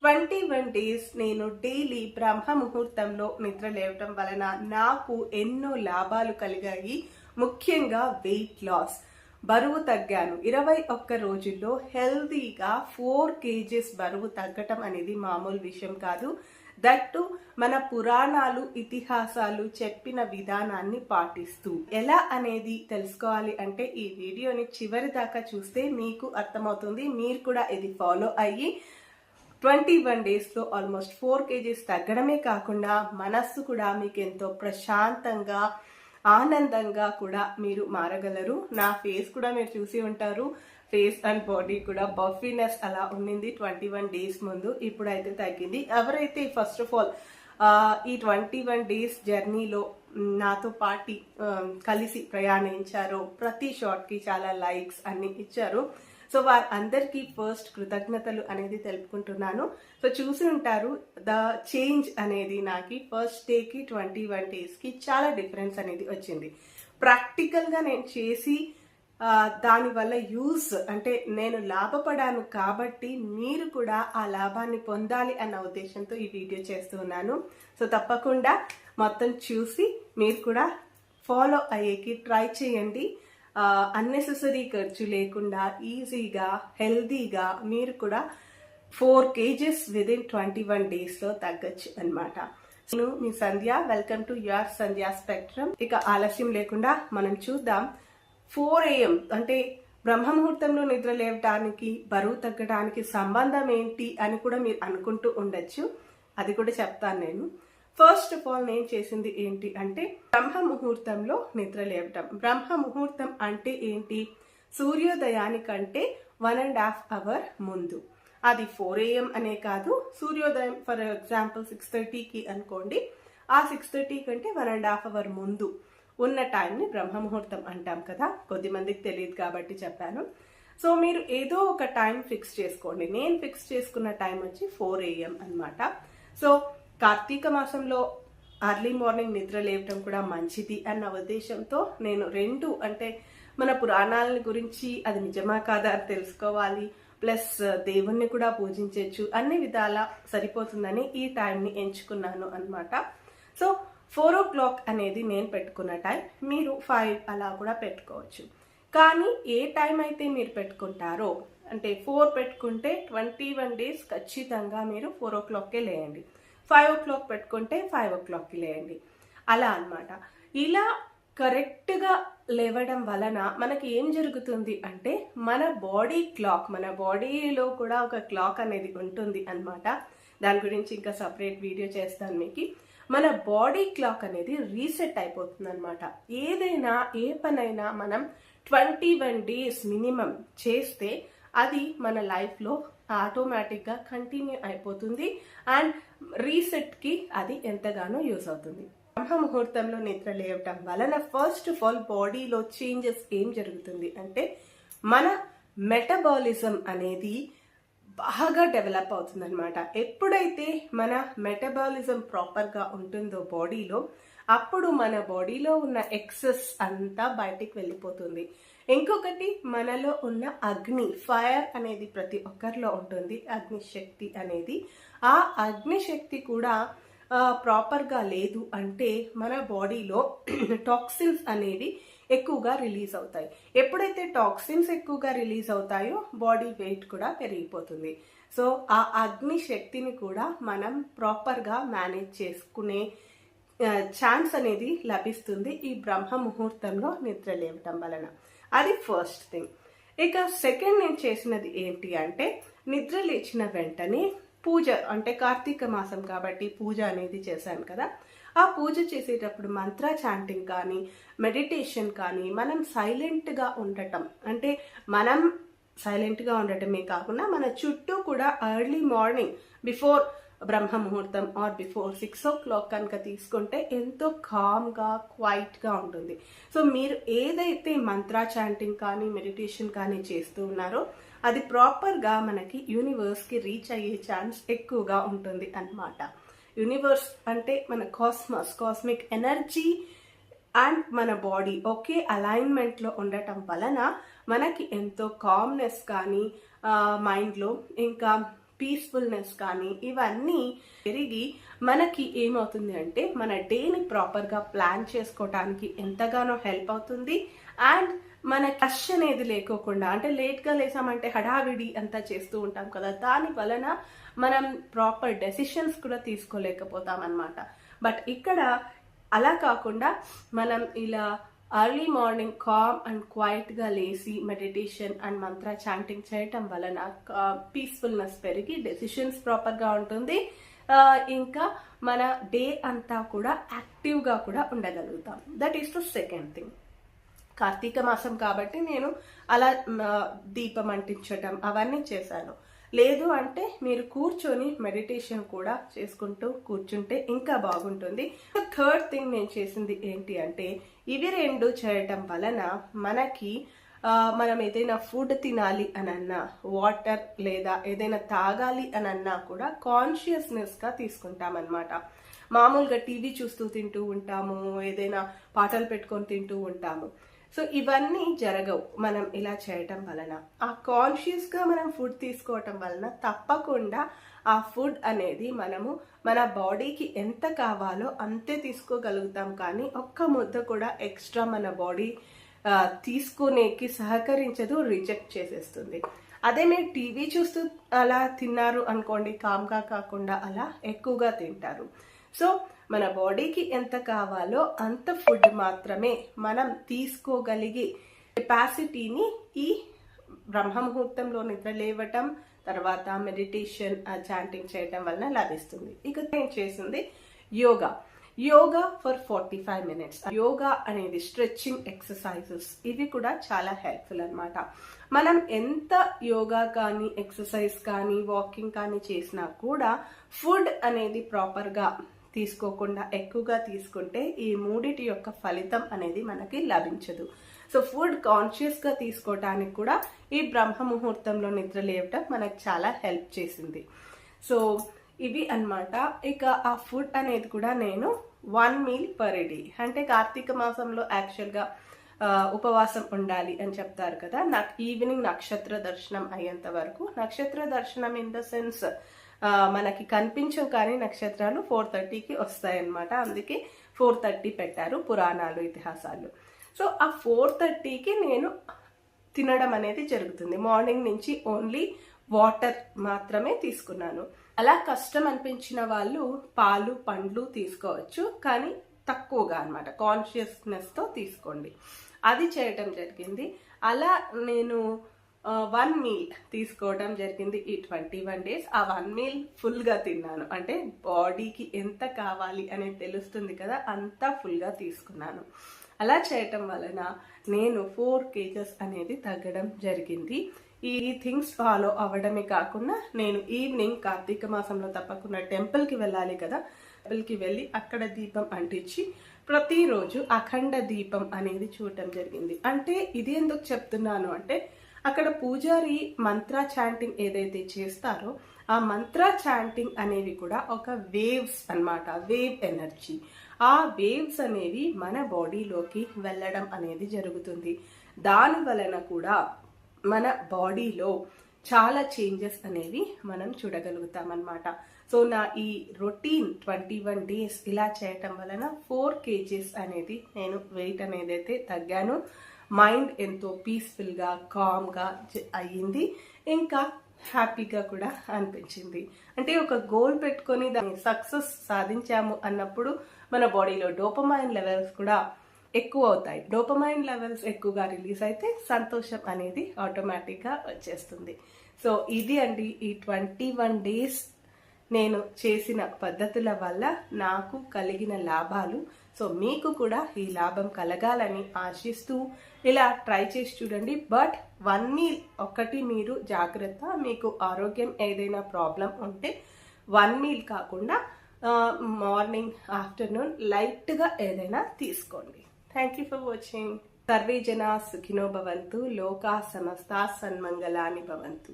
21 days నేను daily బ్రహ్మ ముహూర్తంలో నిద్ర లేవటం వలన నాకు ఎన్నో లాభాలు కలిగాయి. ముఖ్యంగా వెయిట్ లాస్, బరువు తగ్గాను. 21 రోజుల్లో హెల్తీగా 4 kgs బరువు తగ్గటం అనేది మామూలు విషయం కాదు. దట్టు మన పురాణాలు, ఇతిహాసాలు చెప్పిన విధానాన్ని పాటిస్తూ. ఎలా అనేది తెలుసుకోవాలి అంటే ఈ వీడియోని చివరి దాకా చూస్తే మీకు అర్థమవుతుంది. మీరు కూడా ఇది ఫాలో అయ్యి 21 డేస్లో ఆల్మోస్ట్ 4 kgs తగ్గడమే కాకుండా మనస్సు కూడా మీకు ఎంతో ప్రశాంతంగా, ఆనందంగా కూడా మీరు మారగలరు. నా ఫేస్ కూడా మీరు చూసి ఉంటారు. ఫేస్ అండ్ బాడీ కూడా బఫీనెస్ అలా ఉండింది 21 డేస్ ముందు. ఇప్పుడైతే తగ్గింది. ఎవరైతే ఫస్ట్ ఆఫ్ ఆల్ ఈ 21 డేస్ జర్నీలో నాతో పాటి కలిసి ప్రయాణించారో, ప్రతి షార్ట్కి చాలా లైక్స్ అన్ని ఇచ్చారు. సో వారందరికీ ఫస్ట్ కృతజ్ఞతలు అనేది తెలుపుకుంటున్నాను. సో చూసి ఉంటారు ద చేంజ్ అనేది నాకు ఫస్ట్ డేకి 21 డేస్కి చాలా డిఫరెన్స్ అనేది వచ్చింది. ప్రాక్టికల్గా నేను చేసి దానివల్ల యూజ్ అంటే నేను లాభపడాను కాబట్టి మీరు కూడా ఆ లాభాన్ని పొందాలి అన్న ఉద్దేశంతో ఈ వీడియో చేస్తున్నాను. సో తప్పకుండా మొత్తం చూసి మీరు కూడా ఫాలో అయ్యేకి ట్రై చేయండి. అన్నెసెసరీ ఖర్చు లేకుండా ఈజీగా, హెల్దీగా మీరు కూడా 4 kgs విదిన్ 21 డేస్లో తగ్గచ్చు అనమాట. నేను మీ Sandhya. Welcome to your Sandhya spectrum. ఇక ఆలస్యం లేకుండా మనం చూద్దాం. 4 AM అంటే బ్రహ్మముహూర్తంలో నిద్ర లేవటానికి, బరువు తగ్గడానికి సంబంధం ఏంటి అని కూడా మీరు అనుకుంటూ ఉండొచ్చు. అది కూడా చెప్తాను నేను. ఫస్ట్ ఆఫ్ ఆల్ నేను చేసింది ఏంటి అంటే బ్రహ్మ ముహూర్తంలో నిద్ర లేవటం. బ్రహ్మ ముహూర్తం అంటే ఏంటి? సూర్యోదయానికంటే 1.5 hour ముందు. అది 4 AM అనే కాదు. సూర్యోదయం ఫర్ ఎగ్జాంపుల్ 6:30కి అనుకోండి. ఆ 6:30 కంటే 1.5 hour ముందు ఉన్న టైంని బ్రహ్మ ముహూర్తం అంటాం కదా. కొద్దిమందికి తెలియదు కాబట్టి చెప్పాను. సో మీరు ఏదో ఒక టైం ఫిక్స్ చేసుకోండి. నేను ఫిక్స్ చేసుకున్న టైం వచ్చి 4 AM అనమాట. సో కార్తీక మాసంలో అర్లీ మార్నింగ్ నిద్ర లేవటం కూడా మంచిది అన్న ఉద్దేశంతో నేను 2 అంటే మన పురాణాల గురించి అది నిజమా కాదా అని తెలుసుకోవాలి, ప్లస్ దేవుణ్ణి కూడా పూజించవచ్చు, అన్ని విధాల సరిపోతుందని ఈ టైంని ఎంచుకున్నాను అనమాట. సో 4 o'clock అనేది నేను పెట్టుకున్న టైం. మీరు 5 అలా కూడా పెట్టుకోవచ్చు. కానీ ఏ టైం అయితే మీరు పెట్టుకుంటారో అంటే 4 పెట్టుకుంటే 21 డేస్ ఖచ్చితంగా మీరు 4 o'clockకే లేయండి. 5 o'clock పెట్టుకుంటే 5 o'clockకి లేయండి. అలా అనమాట. ఇలా కరెక్ట్గా లేవడం వలన మనకి ఏం జరుగుతుంది అంటే మన బాడీ క్లాక్, మన బాడీలో కూడా ఒక క్లాక్ అనేది ఉంటుంది అనమాట. దాని గురించి ఇంకా సపరేట్ వీడియో చేస్తాను మీకు. మన బాడీ క్లాక్ అనేది రీసెట్ అయిపోతుంది అనమాట. ఏదైనా ఏ పనైనా మనం 21 డేస్ మినిమం చేస్తే అది మన లైఫ్లో ఆటోమేటిక్గా కంటిన్యూ అయిపోతుంది అండ్ రీసెట్కి అది ఎంతగానో యూజ్ అవుతుంది. బ్రహ్మ ముహూర్తంలో నిద్ర లేవటం వలన ఫస్ట్ ఆఫ్ ఆల్ బాడీలో చేంజెస్ ఏం జరుగుతుంది అంటే మన మెటబాలిజం అనేది బాగా డెవలప్ అవుతుంది అనమాట. ఎప్పుడైతే మన మెటబాలిజం ప్రాపర్గా ఉంటుందో బాడీలో, అప్పుడు మన బాడీలో ఉన్న ఎక్సెస్ అంతా బయటికి వెళ్ళిపోతుంది. ఇంకొకటి మనలో ఉన్న అగ్ని, ఫైర్ అనేది ప్రతి ఒక్కరిలో ఉంటుంది. అగ్నిశక్తి అనేది, ఆ అగ్నిశక్తి కూడా ప్రాపర్గా లేదు అంటే మన బాడీలో టాక్సిన్స్ అనేవి ఎక్కువగా రిలీజ్ అవుతాయి. ఎప్పుడైతే టాక్సిన్స్ ఎక్కువగా రిలీజ్ అవుతాయో బాడీ వెయిట్ కూడా పెరిగిపోతుంది. సో ఆ అగ్ని శక్తిని కూడా మనం ప్రాపర్గా మేనేజ్ చేసుకునే ఛాన్స్ అనేది లభిస్తుంది ఈ బ్రహ్మ ముహూర్తంలో నిద్ర లేవటం వలన. అది ఫస్ట్ థింగ్. ఇక సెకండ్ నేను చేసినది ఏంటి అంటే నిద్ర లేచిన వెంటనే పూజ, అంటే కార్తీక మాసం కాబట్టి పూజ అనేది చేశాను కదా. ఆ పూజ చేసేటప్పుడు మంత్ర చాంటింగ్ కానీ, మెడిటేషన్ కానీ, మనం సైలెంట్గా ఉండటం, అంటే మనం సైలెంట్గా ఉండటమే కాకుండా మన చుట్టూ కూడా ఎర్లీ మార్నింగ్ బిఫోర్ బ్రహ్మ ముహూర్తం ఆర్ బిఫోర్ 6 o'clock కనుక తీసుకుంటే ఎంతో కామ్గా, క్వైట్గా ఉంటుంది. సో మీరు ఏదైతే మంత్ర చాంటింగ్ కానీ, మెడిటేషన్ కానీ చేస్తూ ఉన్నారో అది ప్రాపర్గా మనకి యూనివర్స్కి రీచ్ అయ్యే ఛాన్స్ ఎక్కువగా ఉంటుంది అన్నమాట. యూనివర్స్ అంటే మన కాస్మస్, కాస్మిక్ ఎనర్జీ అండ్ మన బాడీ ఒకే అలైన్మెంట్లో ఉండటం వలన మనకి ఎంతో కామ్నెస్ కానీ మైండ్లో, ఇంకా పీస్ఫుల్నెస్ కానీ ఇవన్నీ పెరిగి మనకి ఏమవుతుంది అంటే మన డేని ప్రాపర్గా ప్లాన్ చేసుకోవడానికి ఎంతగానో హెల్ప్ అవుతుంది. అండ్ మన రష్ అనేది లేకోకుండా, అంటే లేట్గా లేసామంటే హడావిడి అంతా చేస్తూ ఉంటాం కదా, దాని వలన మనం ప్రాపర్ డెసిషన్స్ కూడా తీసుకోలేకపోతాం అన్నమాట. బట్ ఇక్కడ అలా కాకుండా మనం ఇలా ఎర్లీ మార్నింగ్ కామ్ అండ్ క్వైట్గా లేసి మెడిటేషన్ అండ్ మంత్ర చాంటింగ్ చేయటం వలన పీస్ఫుల్నెస్ పెరిగి డెసిషన్స్ ప్రాపర్గా ఉంటుంది. ఇంకా మన డే అంతా కూడా యాక్టివ్గా కూడా ఉండగలుగుతాం. That is the second thing. Karthika మాసం కాబట్టి నేను అలా దీపం అంటించటం అవన్నీ చేశాను. లేదు అంటే మీరు కూర్చొని మెడిటేషన్ కూడా చేసుకుంటూ కూర్చుంటే ఇంకా బాగుంటుంది. థర్డ్ థింగ్ నేను చేసింది ఏంటి అంటే, ఇవి రెండు చేయటం వలన మనకి మనం ఏదైనా ఫుడ్ తినాలి అని అన్నా, వాటర్ లేదా ఏదైనా తాగాలి అని అన్నా కూడా కాన్షియస్నెస్గా తీసుకుంటాం అన్నమాట. మామూలుగా టీవీ చూస్తూ తింటూ ఉంటాము, ఏదైనా పాటలు పెట్టుకొని తింటూ ఉంటాము. సో ఇవన్నీ జరగవు మనం ఇలా చేయటం వలన. ఆ కాన్షియస్గా మనం ఫుడ్ తీసుకోవటం వలన తప్పకుండా ఆ ఫుడ్ అనేది మనము మన బాడీకి ఎంత కావాలో అంతే తీసుకోగలుగుతాం. కానీ ఒక్క ముద్ద కూడా ఎక్స్ట్రా మన బాడీ తీసుకునేకి సహకరించదు, రిజెక్ట్ చేసేస్తుంది. అదే మీరు టీవీ చూస్తూ అలా తిన్నారు అనుకోండి, కామ్గా కాకుండా అలా ఎక్కువగా తింటారు. సో మన బాడీకి ఎంత కావాలో అంత ఫుడ్ మాత్రమే మనం తీసుకోగలిగే కెపాసిటీని ఈ బ్రహ్మముహూర్తంలో నిద్ర లేవటం, తర్వాత మెడిటేషన్ చాంటింగ్ చేయటం వలన లభిస్తుంది. ఇక నేను చేసింది యోగా ఫర్ 45 minutes. యోగా అనేది స్ట్రెచ్చింగ్ ఎక్సర్సైజెస్, ఇవి కూడా చాలా హెల్ప్ఫుల్ అన్నమాట. మనం ఎంత యోగా కానీ ఎక్సర్సైజ్ కానీ వాకింగ్ కానీ చేసినా కూడా ఫుడ్ అనేది ప్రాపర్గా తీసుకోకుండా ఎక్కువగా తీసుకుంటే ఈ మూడిటి యొక్క ఫలితం అనేది మనకి లభించదు. సో ఫుడ్ కాన్షియస్గా తీసుకోవటానికి కూడా ఈ బ్రహ్మ ముహూర్తంలో నిద్ర లేవటం మనకు చాలా హెల్ప్ చేసింది. సో ఇవి అన్నమాట. ఇక ఆ ఫుడ్ అనేది కూడా నేను 1 meal per day, అంటే కార్తీక మాసంలో యాక్చువల్గా ఉపవాసం ఉండాలి అని చెప్తారు కదా, నాకు ఈవినింగ్ నక్షత్ర దర్శనం అయ్యేంత వరకు, నక్షత్ర దర్శనం ఇన్ ద సెన్స్ మనకి కనిపించవు కానీ నక్షత్రాలు 4:30కి వస్తాయన్నమాట. అందుకే 4:30 పెట్టారు పురాణాలు ఇతిహాసాలు. సో ఆ 4:30కి నేను తినడం అనేది జరుగుతుంది. మార్నింగ్ నుంచి ఓన్లీ వాటర్ మాత్రమే తీసుకున్నాను. అలా కష్టం అనిపించిన వాళ్ళు పాలు పండ్లు తీసుకోవచ్చు, కానీ తక్కువగా అన్నమాట, కాన్షియస్నెస్తో తీసుకోండి. అది చేయటం జరిగింది. అలా నేను 1 meal తీసుకోవడం జరిగింది ఈ 21 days. ఆ 1 meal ఫుల్గా తిన్నాను, అంటే బాడీకి ఎంత కావాలి అనేది తెలుస్తుంది కదా, అంతా ఫుల్గా తీసుకున్నాను. అలా చేయటం వలన నేను 4 kgs అనేది తగ్గడం జరిగింది. ఈ థింగ్స్ ఫాలో అవ్వడమే కాకుండా నేను ఈవినింగ్ కార్తీక మాసంలో తప్పకుండా టెంపుల్కి వెళ్ళాలి కదా, టెంపుల్కి వెళ్ళి అక్కడ దీపం అంటించి ప్రతిరోజు అఖండ దీపం అనేది చూడటం జరిగింది. అంటే ఇది ఎందుకు చెప్తున్నాను అంటే, అక్కడ పూజారి మంత్ర చాంటింగ్ ఏదైతే చేస్తారో ఆ మంత్ర చాంటింగ్ అనేవి కూడా ఒక వేవ్స్ అన్నమాట, వేవ్ ఎనర్జీ. ఆ వేవ్స్ అనేవి మన బాడీలోకి వెళ్ళడం అనేది జరుగుతుంది. దాని వలన కూడా మన బాడీలో చాలా చేంజెస్ అనేవి మనం చూడగలుగుతాం అన్నమాట. సో నా ఈ రొటీన్ 21 days ఇలా చేయటం వలన 4 kgs అనేది నేను వెయిట్ అనేది అయితే తగ్గాను. మైండ్ ఎంతో పీస్ఫుల్గా కామ్గా అయ్యింది, ఇంకా హ్యాపీగా కూడా అనిపించింది. అంటే ఒక గోల్ పెట్టుకొని దాన్ని సక్సెస్ సాధించాము అన్నప్పుడు మన బాడీలో డోపమైన్ లెవెల్స్ కూడా ఎక్కువ అవుతాయి. డోపమైన్ లెవెల్స్ ఎక్కువగా రిలీజ్ అయితే సంతోషం అనేది ఆటోమేటిక్గా వచ్చేస్తుంది. సో ఇది అండి ఈ 21 days నేను చేసిన పద్ధతుల వల్ల నాకు కలిగిన లాభాలు. సో మీకు కూడా ఈ లాభం కలగాలని ఆశిస్తూ ఇలా ట్రై చేసి చూడండి. బట్ 1 meal ఒక్కటి మీరు జాగ్రత్త, మీకు ఆరోగ్యం ఏదైనా ప్రాబ్లం ఉంటే 1 meal కాకుండా మార్నింగ్ ఆఫ్టర్నూన్ లైట్గా ఏదైనా తీసుకోండి. Thank you for watching. Survey జనా సుఖినో భవంతు, లోకా సమస్తా సన్మంగళాని భవంతు.